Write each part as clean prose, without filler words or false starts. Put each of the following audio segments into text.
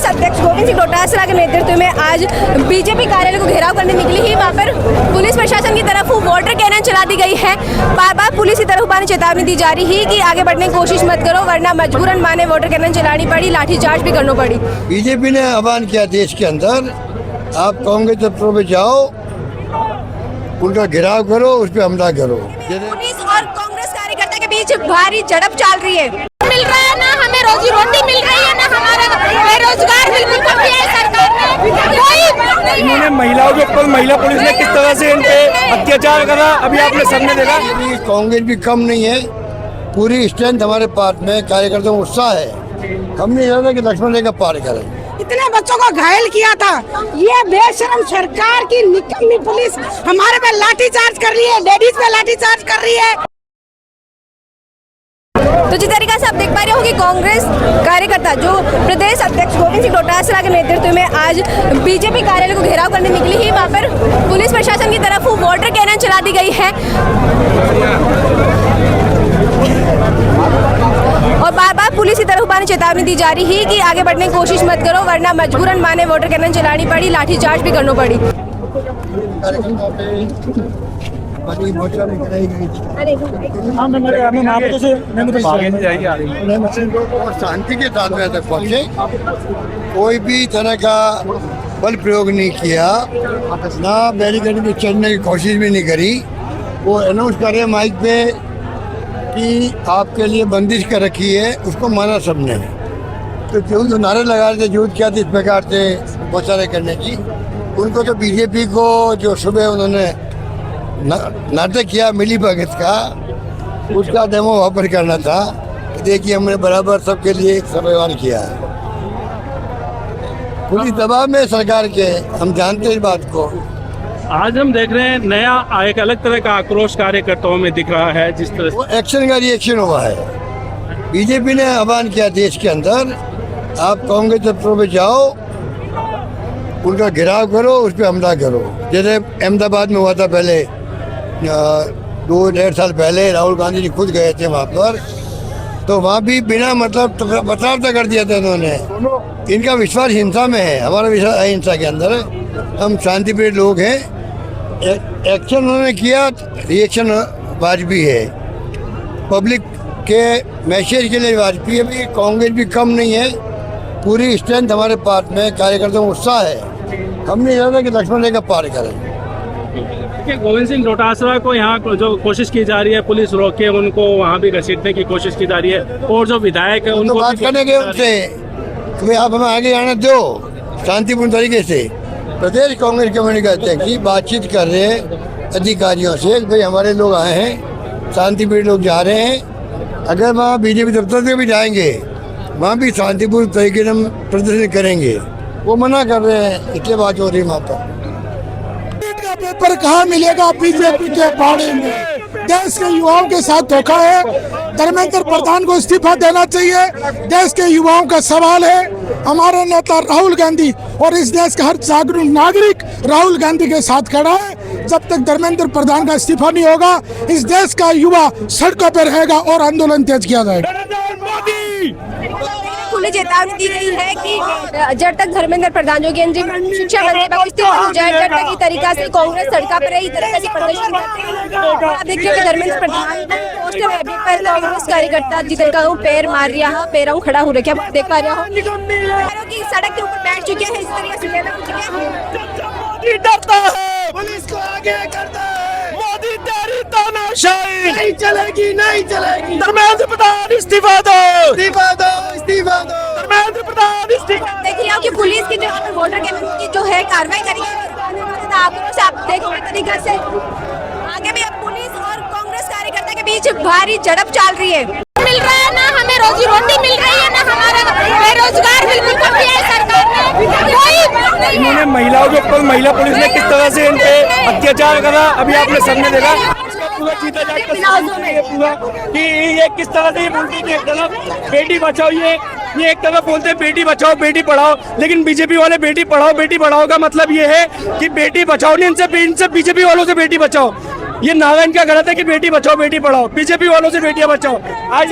अध्यक्ष गोविंद सिंह डोटासरा के नेतृत्व में आज बीजेपी कार्यालय को घेराव करने निकली ही वहाँ पर पुलिस प्रशासन की तरफ वाटर कैनन चला दी गई है। बार बार पुलिस की तरफ आने चेतावनी दी जा रही है कि आगे बढ़ने की कोशिश मत करो वरना मजबूरन माने वाटर कैनन चलानी पड़ी, लाठीचार्ज भी करना पड़ी। बीजेपी ने आह्वान किया देश के अंदर, आप कांग्रेस दफ्तरों में जाओ, उनका घेराव करो, उस पर हमला करो। पुलिस और कांग्रेस कार्यकर्ता के बीच भारी झड़प चल रही है। मिल रहा है ना, हमें रोजी रोटी मिल रही है ना, हमारा बेरोजगार बिल्कुल कम किया है सरकार ने। कोई इन्होंने महिलाओं के ऊपर महिला पुलिस ने किस तरह से इन पे अत्याचार करा, अभी आपने सामने देखा। कांग्रेस भी कम नहीं है, पूरी स्ट्रेंथ हमारे पार्ट में, कार्यकर्ताओं में उत्साह है। हम नहीं चाहते कि लक्ष्मण रेखा पार करें। इतने बच्चों को घायल किया था, ये बेशरम सरकार की निकम्मी पुलिस हमारे पे लाठीचार्ज कर रही है, लेडीज पे लाठीचार्ज कर रही है। तो जिस तरीके से आप देख पा रहे हो कि कांग्रेस कार्यकर्ता जो प्रदेश अध्यक्ष गोविंद सिंह डोटासरा के नेतृत्व में आज बीजेपी कार्यालय को घेराव करने निकली ही वहाँ पर पुलिस प्रशासन की तरफ वाटर कैनन चला दी गई है और बार बार पुलिस की तरफ आने चेतावनी दी जा रही है कि आगे बढ़ने की कोशिश मत करो वरना मजबूरन माने वाटर कैनन चलानी पड़ी, लाठीचार्ज भी करना पड़ी। शांति के साथ में तक पहुँचे, कोई भी तरह का बल प्रयोग नहीं किया, ना बैरिकेड पे चढ़ने की कोशिश भी नहीं करी। वो अनाउंस करे माइक पे कि आपके लिए बंदिश कर रखी है, उसको माना सबने। तो जो नारे लगा रहे थे, झूठ क्या थे इस प्रकार से प्रचार करने की, उनको तो बीजेपी को जो सुबह उन्होंने नाटक किया मिली भगत का, उसका डेमो वहाँ पर करना था। देखिए हमने बराबर सबके लिए व्यवहार किया है। पुलिस दबाव में सरकार के, हम जानते हैं इस बात को। आज हम देख रहे हैं नया एक अलग तरह का आक्रोश कार्यकर्ताओं में दिख रहा है, जिस तरह वो एक्शन का रिएक्शन हुआ है। बीजेपी ने आह्वान किया देश के अंदर, आप कांग्रेस दफ्तरों में जाओ, उनका घेराव करो, उस पर हमला करो। जैसे अहमदाबाद में हुआ था पहले, 2-1.5 साल पहले राहुल गांधी जी खुद गए थे वहाँ पर, तो वहाँ भी बिना मतलब बतलाव कर दिया था इन्होंने। इनका विश्वास हिंसा में है, हमारा विश्वास अहिंसा के अंदर है। हम शांतिप्रिय लोग हैं। एक्शन उन्होंने किया, रिएक्शन वाजबी है। पब्लिक के मैसेज के लिए वाजबी है। भी कांग्रेस भी कम नहीं है, पूरी स्ट्रेंथ हमारे पार्ट में, कार्यकर्ताओं में उत्साह है। हम नहीं चाहते कि लक्ष्मण रेखा पार करें। गोविंद सिंह डोटासरा को यहाँ जो कोशिश की जा रही है, पुलिस रोके उनको वहाँ भी घसीटने की कोशिश की जा रही है, और जो विधायक है उनको तो बात करने के उनसे कि आप हमें आगे आने दो शांतिपूर्ण तरीके से। प्रदेश कांग्रेस कमेटी कहते हैं कि बातचीत कर रहे हैं अधिकारियों से, भाई हमारे लोग आए हैं, शांतिप्रिय लोग जा रहे हैं। अगर वहाँ बीजेपी दफ्तर से भी जाएंगे, वहाँ भी शांतिपूर्ण तरीके से हम प्रदर्शन करेंगे। वो मना कर रहे हैं, इसलिए बात हो रही है वहाँ पर। पेपर कहाँ मिलेगा बीजेपी के बारे में? देश के युवाओं के साथ धोखा है। धर्मेंद्र प्रधान को इस्तीफा देना चाहिए। देश के युवाओं का सवाल है। हमारे नेता राहुल गांधी और इस देश का हर जागरूक नागरिक राहुल गांधी के साथ खड़ा है। जब तक धर्मेंद्र प्रधान का इस्तीफा नहीं होगा, इस देश का युवा सड़कों पर रहेगा और आंदोलन तेज किया जाएगा। खुली चेतावनी दी गई है कि जब तक धर्मेंद्र प्रधान जो कि शिक्षा मंत्री का इस्तीफा हो जाए, जब तक इस तरीका से कांग्रेस सड़का पर इस तरह से प्रदर्शन करते हैं। आप देखिए कि धर्मेंद्र प्रधान पोस्टर है पर कांग्रेस कार्यकर्ता जिधर का पैर मार रहा है, पैरों खड़ा हो रखा है, देख पा रहे हो कि सड़क के ऊपर बैठ चुके हैं। इस तरीके से डरता है, पुलिस को आगे करता है। मोदी तेरी तानाशाही नहीं चलेगी, नहीं चलेगी। धर्मेंद्र प्रधान इस्तीफा दो, इस्तीफा दो, इस्तीफा दो। धर्मेंद्र प्रधान इस्तीफा। देख रहे हो कि पुलिस की जो वोटर कैनन की जो है कार्रवाई करेगी, आक्रोश आप देख रहे तरीके से आगे भी अब पुलिस और कांग्रेस कार्यकर्ता के बीच भारी झड़प चल रही है। मिल रहा है ना, हमें रोजी रोटी मिल रही है ना, हमारा बेरोजगार बिल्कुल कम किया है सरकार ने। कोई इन्होंने महिलाओं के ऊपर महिला पुलिस ने किस तरह से इन पे अत्याचार करा, अभी आपने सामने देखा। पूरा चीता जाट पूरा कि ये किस तरह से बोलती है, एक तरफ बेटी बचाओ, ये एक तरफ बोलते हैं बेटी बचाओ बेटी पढ़ाओ, लेकिन बीजेपी वाले बेटी पढ़ाओ का मतलब ये है कि बेटी बचाओ नहीं, इनसे बीजेपी वालों से बेटी बचाओ। ये नारा इनका गलत है कि बेटी बचाओ बेटी पढ़ाओ, बीजेपी वालों से बेटियां बचाओ। आज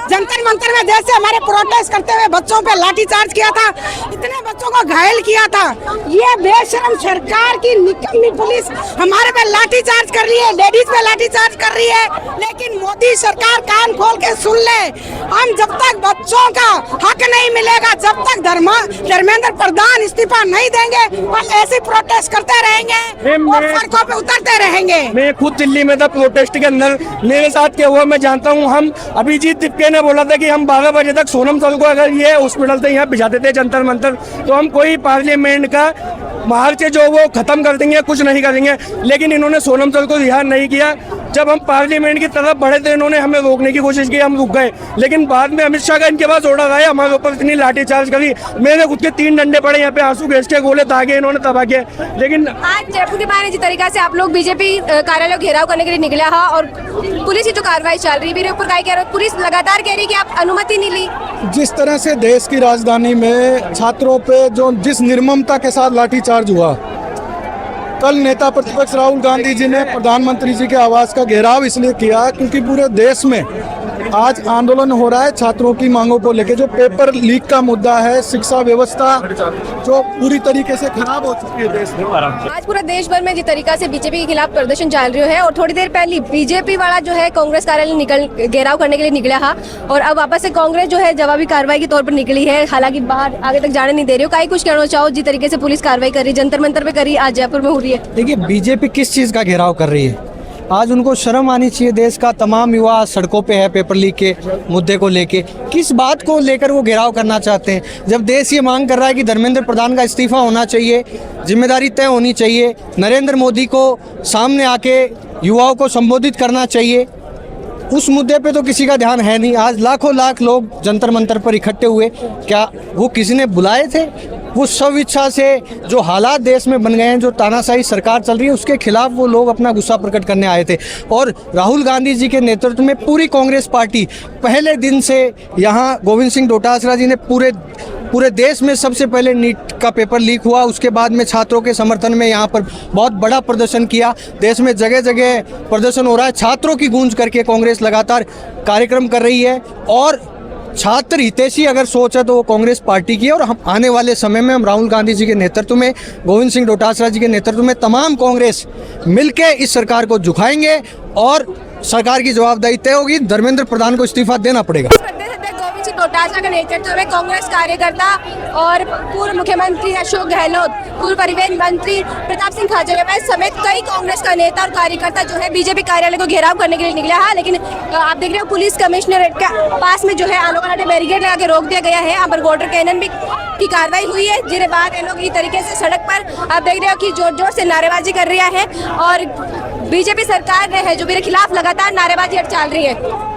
जंतर मंतर में जैसे हमारे प्रोटेस्ट करते हुए बच्चों पे लाठीचार्ज किया था, इतने बच्चों को घायल किया था, ये बेशरम सरकार की निकम्मी पुलिस हमारे पे लाठीचार्ज कर रही है, लेडीज पे लाठीचार्ज कर रही है। लेकिन मोदी सरकार कान खोल के सुन ले, हम जब तक बच्चों का हक नहीं मिलेगा, जब तक धर्मेंद्र प्रधान इस्तीफा नहीं देंगे, हम ऐसे प्रोटेस्ट करते रहेंगे और सड़कों पे उतरते रहेंगे। मैं खुद दिल्ली में था प्रोटेस्ट के अंदर, मेरे साथ क्या हुआ मैं जानता हूँ। हम अभिजीत तिपके ने बोला था कि हम 12 बजे तक सोनम चौक को अगर ये हॉस्पिटल से यहाँ भिजाते थे जंतर मंतर, तो हम कोई पार्लियामेंट का मार्च जो वो खत्म कर देंगे, कुछ नहीं करेंगे। लेकिन इन्होंने सोनम चौक को रिहा नहीं किया। जब हम पार्लियामेंट की तरफ बढ़े थे, इन्होंने हमें रोकने की कोशिश की, हम रुक गए। लेकिन बाद में अमित शाह का इनके पास ऑर्डर आया, हमारे ऊपर इतनी लाठीचार्ज करी, मेरे खुद के 3 डंडे पड़े, यहाँ पे आंसू गैस के गोले दागे इन्होंने तबाह किए। लेकिन आज जयपुर के बाहर जिस तरीका से आप लोग बीजेपी कार्यालय घेराव करने के लिए निकले हा, और पुलिस की जो कार्रवाई चल रही है, मेरे ऊपर कह रहे पुलिस लगातार कह रही है कि आप अनुमति नहीं ली। जिस तरह से देश की राजधानी में छात्रों पे जो जिस निर्ममता के साथ लाठीचार्ज हुआ, कल नेता प्रतिपक्ष राहुल गांधी जी ने प्रधानमंत्री जी के आवास का घेराव इसलिए किया क्योंकि पूरे देश में आज आंदोलन हो रहा है छात्रों की मांगों को लेकर। जो पेपर लीक का मुद्दा है, शिक्षा व्यवस्था जो पूरी तरीके से खराब हो चुकी है देश में। आज पूरा देश भर में जिस तरीका से बीजेपी के खिलाफ प्रदर्शन चल रही है, और थोड़ी देर पहले बीजेपी वाला जो है कांग्रेस कार्यालय घेराव करने के लिए निकला है, और अब वापस से कांग्रेस जो है जवाबी कार्रवाई के तौर पर निकली है। हालांकि बाहर आगे तक जाने नहीं दे रही हो, कहीं कुछ कहना चाहो जिस तरीके से पुलिस कार्रवाई कर रही है, जंतर मंतर पे करी, आज जयपुर में हो रही है। देखिए, बीजेपी किस चीज़ का घेराव कर रही है? आज उनको शर्म आनी चाहिए। देश का तमाम युवा सड़कों पे है पेपर लीक के मुद्दे को लेके। किस बात को लेकर वो घेराव करना चाहते हैं? जब देश ये मांग कर रहा है कि धर्मेंद्र प्रधान का इस्तीफा होना चाहिए, जिम्मेदारी तय होनी चाहिए, नरेंद्र मोदी को सामने आके युवाओं को संबोधित करना चाहिए, उस मुद्दे पे तो किसी का ध्यान है नहीं। आज लाखों लाख लोग जंतर मंतर पर इकट्ठे हुए, क्या वो किसी ने बुलाए थे? वो स्व इच्छा से जो हालात देश में बन गए हैं, जो तानाशाही सरकार चल रही है, उसके खिलाफ वो लोग अपना गुस्सा प्रकट करने आए थे। और राहुल गांधी जी के नेतृत्व में पूरी कांग्रेस पार्टी पहले दिन से यहाँ, गोविंद सिंह डोटासरा जी ने पूरे देश में सबसे पहले नीट का पेपर लीक हुआ, उसके बाद में छात्रों के समर्थन में यहाँ पर बहुत बड़ा प्रदर्शन किया। देश में जगह जगह प्रदर्शन हो रहा है, छात्रों की गूंज करके कांग्रेस लगातार कार्यक्रम कर रही है। और छात्र हितैषी अगर सोच है तो वो कांग्रेस पार्टी की है। और हम आने वाले समय में हम राहुल गांधी जी के नेतृत्व में, गोविंद सिंह डोटासरा जी के नेतृत्व में तमाम कांग्रेस मिलके इस सरकार को झुकाएंगे और सरकार की जवाबदेही तय होगी। धर्मेंद्र प्रधान को इस्तीफा देना पड़ेगा। गोविंद सिंह डोटासरा के नेतृत्व में कांग्रेस कार्यकर्ता और पूर्व मुख्यमंत्री अशोक गहलोत, पूर्व परिवहन मंत्री प्रताप सिंह खाचरियावास समेत कई कांग्रेस का नेता और कार्यकर्ता जो है बीजेपी कार्यालय को घेराव करने के लिए निकला है। लेकिन आप देख रहे हो पुलिस कमिश्नरेट के पास में जो है आलोक बैरिकेड लगा के रोक दिया गया है। यहाँ पर वाटर कैनन भी की कार्रवाई हुई है, जिसके बाद इन लोग इस तरीके से सड़क पर आप देख रहे हो कि जोर जोर से नारेबाजी कर रहा है, और बीजेपी सरकार है जो मेरे खिलाफ लगातार नारेबाजी चल रही है।